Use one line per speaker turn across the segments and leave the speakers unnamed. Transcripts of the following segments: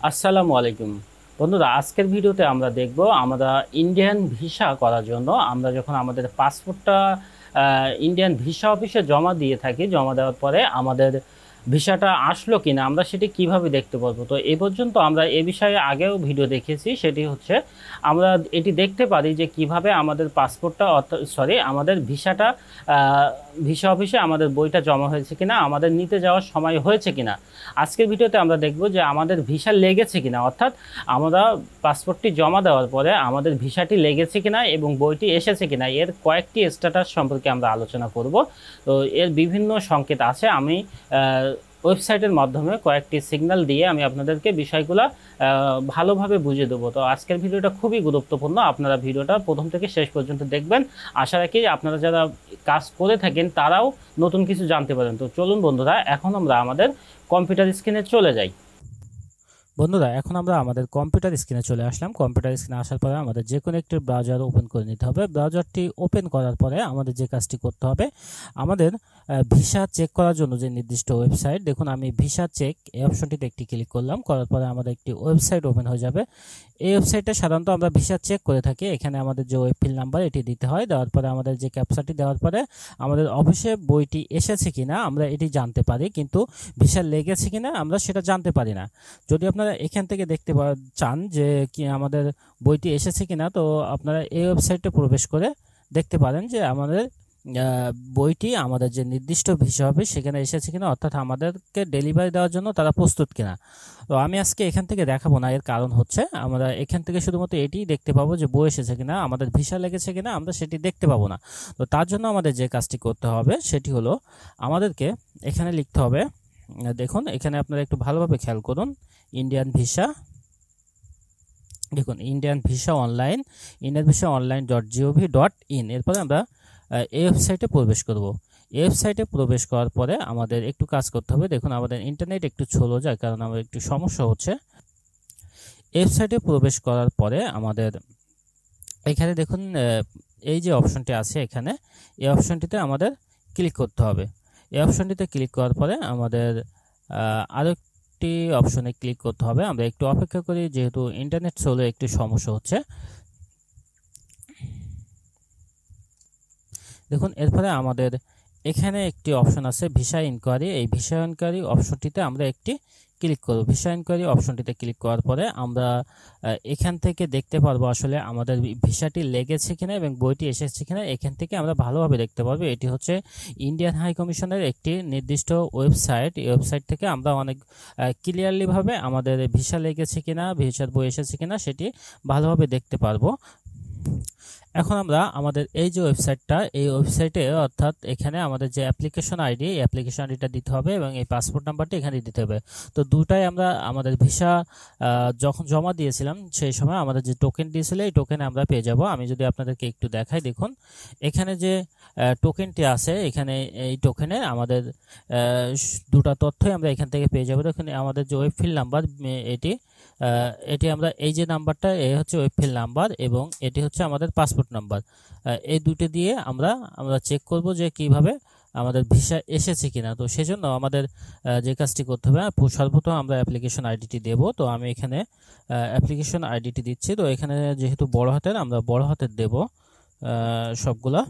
আসসালামু আলাইকুম বন্ধুরা, আজকের ভিডিওতে আমরা দেখব আমরা ইন্ডিয়ান ভিসা করার জন্য আমরা যখন আমাদের পাসপোর্টটা ইন্ডিয়ান ভিসা অফিসে জমা দিয়ে থাকি, জমা দেওয়ার পরে আমাদের ভিসাটা আসলো কিনা আমরা সেটি কিভাবে দেখতে পারবো। তো এই পর্যন্ত আমরা এ বিষয়ে আগেও ভিডিও দেখেছি, সেটি হচ্ছে আমরা এটি দেখতে পারি যে কিভাবে আমাদের পাসপোর্টটা আমাদের ভিসাটা ভিসা অফিসে আমাদের বইটা জমা হয়েছে কিনা, আমাদের নিতে যাওয়ার সময় হয়েছে কিনা। আজকের ভিডিওতে আমরা দেখব যে আমাদের ভিসা লেগেছে কিনা, অর্থাৎ আমরা পাসপোর্টটি জমা দেওয়ার পরে আমাদের ভিসাটি লেগেছে কিনা এবং বইটি এসেছে কিনা, এর কয়েকটি স্ট্যাটাস সম্পর্কে আমরা আলোচনা করব। তো এর বিভিন্ন সংকেত আছে, আমি ওয়েবসাইটের মাধ্যমে কয়েকটি সিগন্যাল দিয়ে আমি আপনাদেরকে বিষয়গুলো ভালোভাবে বুঝিয়ে দেবো। তো আজকের ভিডিওটা খুবই গুরুত্বপূর্ণ, আপনারা ভিডিওটা প্রথম থেকে শেষ পর্যন্ত দেখবেন। আশা রাখি আপনারা যারা কাজ করে থাকেন তারাও নতুন কিছু জানতে পারেন। তো চলুন বন্ধুরা, এখন আমরা আমাদের কম্পিউটার স্ক্রিনে চলে যাই। বন্ধুরা, এখন আমরা আমাদের কম্পিউটার স্ক্রিনে চলে আসলাম। কম্পিউটার স্ক্রিনে আসার পরে আমাদের যে কোনো একটি ব্রাউজার ওপেন করে নিতে হবে। ব্রাউজারটি ওপেন করার পরে আমাদের যে কাজটি করতে হবে, আমাদের ভিসা চেক করার জন্য যে নির্দিষ্ট ওয়েবসাইট, দেখুন আমি ভিসা চেক এই অপশনটিতে একটি ক্লিক করলাম। করার পরে আমাদের একটি ওয়েবসাইট ওপেন হয়ে যাবে। এই ওয়েবসাইটে সাধারণত আমরা ভিসা চেক করে থাকি। এখানে আমাদের যে ওয়েব ফিল নাম্বার এটি দিতে হয়, দেওয়ার পরে আমাদের যে ক্যাপচাটি দেওয়ার পরে আমাদের অফিসে বইটি এসেছে কিনা আমরা এটি জানতে পারি, কিন্তু ভিসা লেগেছে কিনা আমরা সেটা জানতে পারি না। যদি আপনারা এখান থেকে দেখতে চান যে কি আমাদের বইটি এসেছে কিনা, তো আপনারা এই ওয়েবসাইটে প্রবেশ করে দেখতে পারেন যে আমাদের বইটি আমাদের যে নির্দিষ্ট ভিসা হবে সেখানে এসেছে কিনা, অর্থাৎ আমাদেরকে ডেলিভারি দেওয়ার জন্য তারা প্রস্তুত কিনা। তো আমি আজকে এখান থেকে দেখাবো না, এর কারণ হচ্ছে আমরা এখান থেকে শুধুমাত্র এটি দেখতে পাবো যে বই এসেছে কিনা, আমাদের ভিসা লেগেছে কিনা আমরা সেটি দেখতে পাবো না। তো তার জন্য আমাদের যে কাজটি করতে হবে সেটি হলো আমাদেরকে এখানে লিখতে হবে, দেখুন এখানে আপনারা একটু ভালোভাবে খেয়াল করুন, ইন্ডিয়ান ভিসা, দেখুন ইন্ডিয়ান ভিসা অনলাইন, indianvisaonline.gov.in। এরপরে আমরা এই ওয়েবসাইটে প্রবেশ করব। এই ওয়েবসাইটে প্রবেশ করার পরে আমাদের একটু কাজ করতে হবে। দেখুন আমাদের ইন্টারনেট একটু স্লো যায় কারণ আমার একটু সমস্যা হচ্ছে। ওয়েবসাইটে প্রবেশ করার পরে আমাদের এখানে দেখুন এই যে অপশনটি আছে, এখানে এই অপশনটিতে আমাদের ক্লিক করতে হবে। এই অপশনটিতে ক্লিক করার পরে আমাদের আরও একটি অপশনে ক্লিক করতে হবে। আমরা একটু অপেক্ষা করি, যেহেতু ইন্টারনেট স্লো একটু সমস্যা হচ্ছে। দেখুন এরপরে আমাদের এখানে একটি অপশন আছে ভিসা ইনকোয়ারি। এই ভিসা ইনকোয়ারি অপশনটিতে আমরা একটি ক্লিক করব। ভিসা ইনকোয়ারি অপশনটিতে ক্লিক করার পরে আমরা এখান থেকে দেখতে পারবো আসলে আমাদের ভিসাটি লেগেছে কিনা এবং বইটি এসেছে কিনা। এখান থেকে আমরা ভালোভাবে দেখতে পারবো। এটি হচ্ছে ইন্ডিয়ান হাই কমিশনের একটি নির্দিষ্ট ওয়েবসাইট। এই ওয়েবসাইট থেকে আমরা অনেক ক্লিয়ারলিভাবে আমাদের ভিসা লেগেছে কিনা, ভিসার বই এসেছে কিনা সেটি ভালোভাবে দেখতে পারবো। এখন আমরা আমাদের এই যে ওয়েবসাইটটা, এই ওয়েবসাইটে অর্থাৎ এখানে আমাদের যে অ্যাপ্লিকেশন আইডি, এই অ্যাপ্লিকেশন আইডিটা দিতে হবে এবং এই পাসপোর্ট নাম্বারটি এখানে দিতে হবে। তো দুটাই আমরা আমাদের ভিসা যখন জমা দিয়েছিলাম সেই সময় আমাদের যে টোকেন দিয়েছিল এই টোকেনে আমরা পেয়ে যাব। আমি যদি আপনাদেরকে একটু দেখাই, দেখুন এখানে যে টোকেনটি আছে, এখানে এই টোকেনে আমাদের দুটা তথ্যই আমরা এখান থেকে পেয়ে যাব। দেখুন আমাদের যে ওয়েব ফিল নাম্বার এটি আমরা এই যে নাম্বারটা, এই হচ্ছে ওয়েব ফিল নাম্বার এবং এটি হচ্ছে আমাদের পাসপোর্ট নাম্বার। এই দুটো দিয়ে আমরা চেক করব যে কিভাবে আমাদের ভিসা এসেছে কিনা। তো সেজন্য আমাদের যে কাজটি করতে হবে, সর্বপ্রথম আমরা অ্যাপ্লিকেশন আইডিটি দেব। তো আমি এখানে অ্যাপ্লিকেশন আইডিটি দিচ্ছি। তো এখানে যেহেতু বড় হাতের, আমরা বড় হাতের দেব সবগুলা,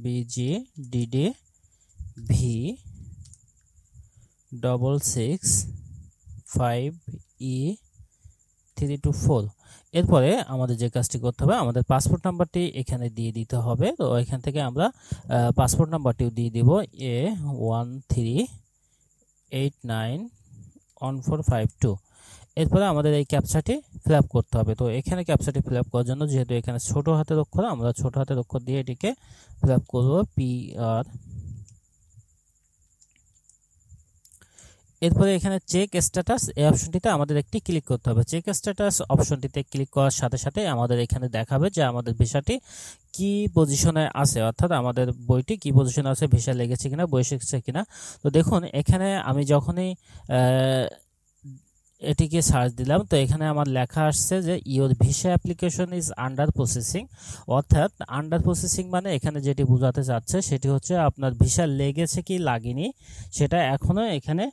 BGDV665E324। এরপরে আমাদের যে কাজটি করতে হবে, আমাদের পাসপোর্ট নাম্বারটি এখানে দিয়ে দিতে হবে। তো এখান থেকে আমরা পাসপোর্ট নাম্বারটিও দিয়ে দিব, A13891452। এরপরে আমাদের এই ক্যাপচাটি ফিল আপ করতে হবে। তো এখানে ক্যাপচাটি ফিল আপ করার জন্য যেহেতু এখানে ছোট হাতের অক্ষর, আমরা ছোট হাতের অক্ষর দিয়ে এটিকে ফিল আপ করবো, PR। এরপরে এখানে চেক স্ট্যাটাস এই অপশনটিতে আমাদের একটি ক্লিক করতে হবে। চেক স্ট্যাটাস অপশনটিতে ক্লিক করার সাথে সাথে আমাদের এখানে দেখাবে যে আমাদের ভিসাটি কি পজিশনে আছে, অর্থাৎ আমাদের বইটি কি পজিশনে আছে, ভিসা লেগেছে কিনা, বই এসেছে কিনা। তো দেখুন এখানে আমি যখনই এটিকে সার্চ দিলাম, তো এখানে আমার লেখা আসছে যে your visa application is under processing. অর্থাৎ আন্ডার প্রসেসিং মানে এখানে যেটি বোঝাতে চাচ্ছে সেটি হচ্ছে আপনার ভিসা লেগেছে কি লাগেনি সেটা এখনো এখানে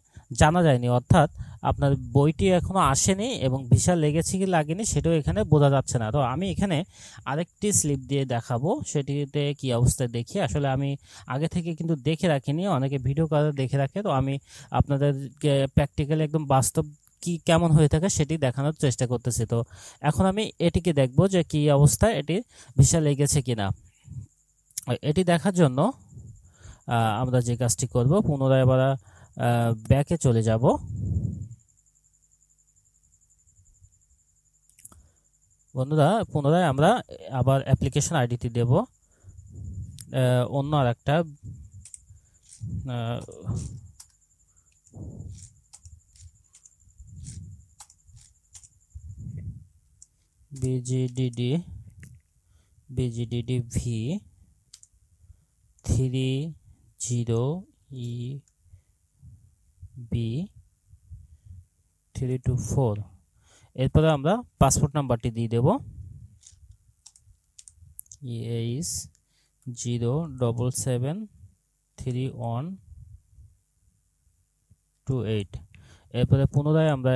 জানা যায়নি, অর্থাৎ আপনার বইটি এখনো আসেনি এবং ভিসা লেগেছে কি লাগেনি সেটাও এখানে বোঝা যাচ্ছে না। তো আমি এখানে আরেকটি স্লিপ দিয়ে দেখাবো, সেটিতে কি অবস্থায় দেখি। আসলে আমি আগে থেকে কিন্তু দেখে রাখিনি, অনেকে ভিডিও করে দেখে রাখে, তো আমি আপনাদেরকে প্র্যাকটিক্যালি একদম বাস্তব কি কেমন হয়ে থাকে সেটি দেখানোর চেষ্টা করতেছি। তো এখন আমি এটিকে দেখব যে কি অবস্থায় এটি ভিসা লেগেছে কিনা। এটি দেখার জন্য আমরা যে কাজটি করব, পুনরায় আবার ব্যাকে চলে যাব। বন্ধুরা পুনরায় আমরা আবার অ্যাপ্লিকেশন আইডিটি দেব, অন্য আর একটা BGDD V30EB324। এরপরে আমরা পাসপোর্ট নাম্বারটি দিয়ে দেব, EH0773128। এরপরে পুনরায় আমরা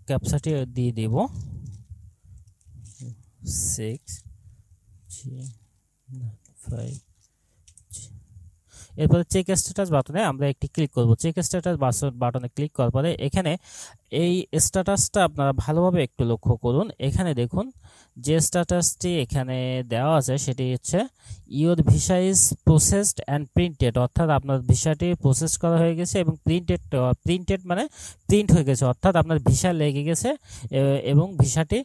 ক্যাপচাটি দিয়ে দেব 6G5। এরপরে চেক স্ট্যাটাস বাটনে আমরা একটি ক্লিক করব। চেক স্ট্যাটাস বাটনে ক্লিক করার পরে এখানে এই স্ট্যাটাসটা আপনারা ভালোভাবে একটু লক্ষ্য করুন। এখানে দেখুন যে স্ট্যাটাসটি এখানে দেওয়া আছে সেটি হচ্ছে your visa is processed and printed, অর্থাৎ আপনার ভিসাটি প্রসেস করা হয়ে গেছে এবং প্রিন্টেড মানে প্রিন্ট হয়ে গেছে, অর্থাৎ আপনার ভিসা লেগে গেছে এবং ভিসাটি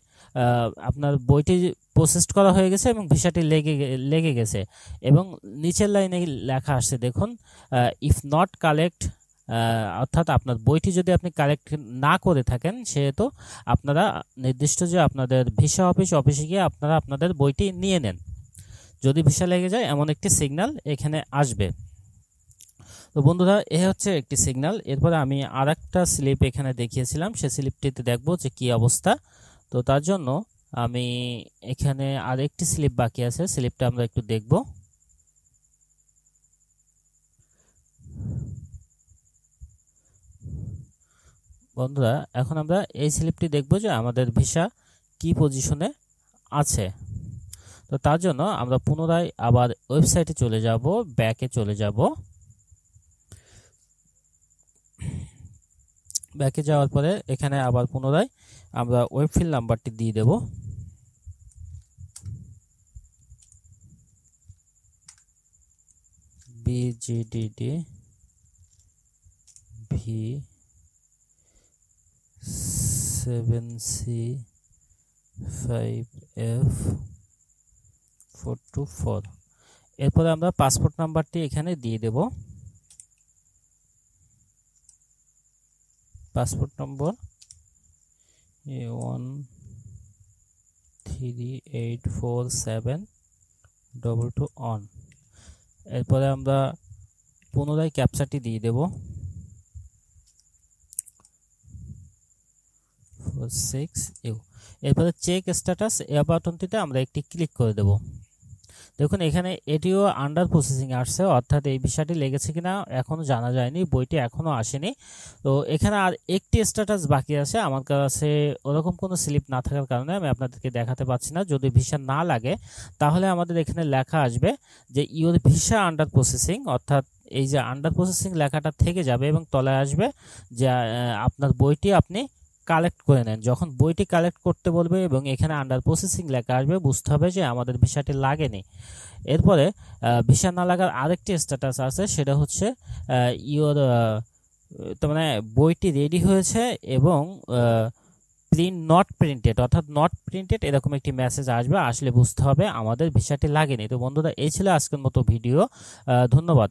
আপনার বইটি প্রসেস করা হয়ে গেছে এবং ভিসাটি লেগে গেছে। এবং নিচের লাইনে লেখা আসছে দেখুন, ইফ নট কালেক্ট, অর্থাৎ আপনার বইটি যদি আপনি কালেক্ট না করে থাকেন সেহেতু আপনারা নির্দিষ্ট যে আপনাদের ভিসা অফিসে গিয়ে আপনারা আপনাদের বইটি নিয়ে নেন। যদি ভিসা লেগে যায় এমন একটি সিগন্যাল এখানে আসবে। তো বন্ধুরা এ হচ্ছে একটি সিগন্যাল। এরপরে আমি আরেকটা স্লিপ এখানে দেখিয়েছিলাম, সেই স্লিপটিতে দেখব যে কি অবস্থা। তো তার জন্য আমি এখানে আরেকটি স্লিপ বাকি আছে, স্লিপটা আমরা একটু দেখব। বন্ধুরা এখন আমরা এই স্লিপটি দেখব যে আমাদের ভিসা কি পজিশনে আছে। তো তার জন্য আমরা পুনরায় আবার ওয়েবসাইটে চলে যাব, ব্যাকে চলে যাব। ব্যাকে যাওয়ার পরে এখানে আবার পুনরায় আমরা ওয়েব ফিল নাম্বারটি দিয়ে দেব। BGDD V7C5F424। এরপরে আমরা পাসপোর্ট নাম্বারটি এখানে দিয়ে দেব। পাসপোর্ট নম্বর A13847221। এরপরে আমরা পুনরায় ক্যাপচাটি দিয়ে দেব 46U। এরপরে চেক স্ট্যাটাস এ বাটনটিতে আমরা একটি ক্লিক করে দেব। দেখুন এখানে এটিও আন্ডার প্রসেসিং আসছে, অর্থাৎ এই বিষয়টি লেগেছে কিনা এখনো জানা যায়নি, বইটি এখনো আসেনি। তো এখানে আর একটি স্ট্যাটাস বাকি আছে, আমার কাছে ওরকম কোনো স্লিপ না থাকার কারণে আমি আপনাদেরকে দেখাতে পাচ্ছি না। যদি ভিসা না লাগে তাহলে আমাদের এখানে লেখা আসবে যে ইওর ভিসা আন্ডার প্রসেসিং, অর্থাৎ এই যে আন্ডার প্রসেসিং লেখাটা থেকে যাবে এবং তলায় আসবে যে আপনার বইটি আপনি কালেক্ট করে নেন। যখন বইটি কালেক্ট করতে বলবে এবং এখানে আন্ডার প্রসেসিং লেখা আসবে বুঝতে হবে যে আমাদের ভিসাটি লাগেনি। এরপরে ভিসা না লাগার আরেকটি স্ট্যাটাস আছে, সেটা হচ্ছে ইওর, তার মানে বইটি রেডি হয়েছে এবং নট প্রিন্টেড, অর্থাৎ নট প্রিন্টেড এরকম একটি মেসেজ আসবে, আসলে বুঝতে হবে আমাদের ভিসাটি লাগেনি। তো বন্ধুরা এই ছিল আজকের মতো ভিডিও, ধন্যবাদ।